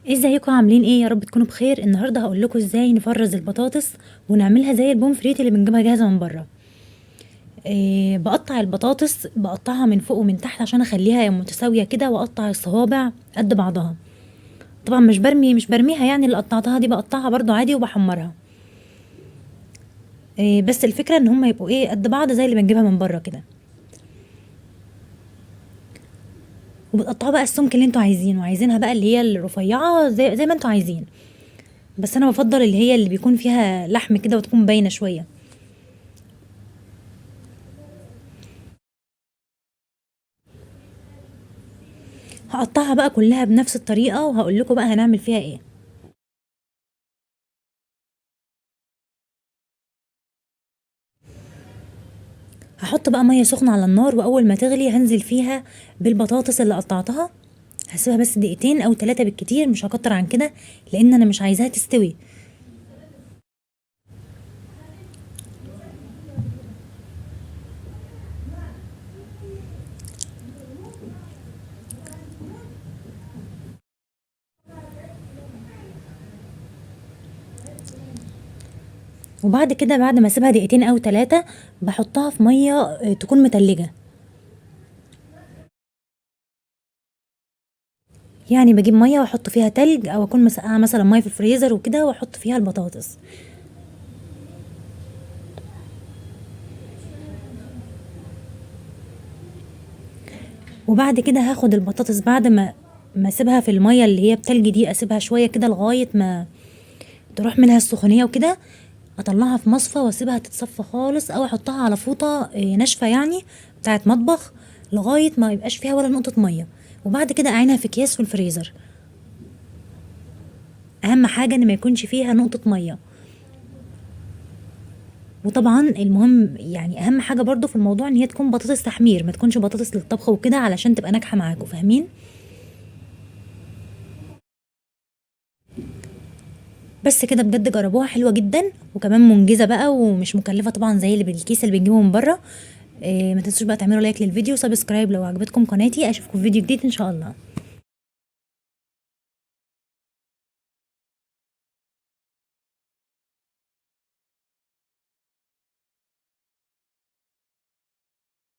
ازيكم عاملين ايه؟ يا رب تكونوا بخير. النهارده هقول لكم ازاي نفرز البطاطس ونعملها زي البوم فريت اللي بنجيبها جاهزه من بره. بقطع البطاطس، بقطعها من فوق ومن تحت عشان اخليها متساويه كده، واقطع الصوابع قد بعضها. طبعا مش برميها، يعني اللي قطعتها دي بقطعها برضو عادي وبحمرها. بس الفكره ان هم يبقوا ايه قد بعض زي اللي بنجيبها من بره كده. وبتقطعوا بقى السمك اللي انتوا عايزينه، عايزينها بقى اللي هي الرفيعه زي ما انتوا عايزين. بس انا بفضل اللي هي اللي بيكون فيها لحم كده وتكون باينه شويه. هقطعها بقى كلها بنفس الطريقة وهقول لكم بقى هنعمل فيها ايه. هحط بقى مية سخنة على النار، واول ما تغلي هنزل فيها بالبطاطس اللي قطعتها. هسيبها بس دقيقتين او 3 بالكتير، مش هكتر عن كده لان انا مش عايزاها تستوي. وبعد كده بعد ما اسيبها دقيقتين او 3 بحطها في مية تكون متلجة. يعني بجيب مية واحط فيها تلج، او اكون مسقعة مثلا مية في الفريزر وكده، واحط فيها البطاطس. وبعد كده هاخد البطاطس بعد ما اسيبها في المية اللي هي بتلج دي، اسيبها شوية كده لغاية ما تروح منها السخونية وكده. اطلعها في مصفى واسيبها تتصفى خالص، او احطها على فوطة ناشفة يعني بتاعت مطبخ، لغاية ما يبقاش فيها ولا نقطة مية. وبعد كده اعينها في اكياس في الفريزر. اهم حاجة ان ما يكونش فيها نقطة مية. وطبعا المهم يعني اهم حاجة برضو في الموضوع ان هي تكون بطاطس تحمير، ما تكونش بطاطس للطبخ وكده، علشان تبقى ناجحة معاكم، فاهمين؟ بس كده بجد جربوها، حلوة جدا وكمان منجزة بقى ومش مكلفة طبعا زي اللي بالكيس اللي بنجيبه من بره. ما تنسوش بقى تعملوا لايك للفيديو وسبسكرايب لو عجبتكم قناتي. اشوفكم في فيديو جديد ان شاء الله.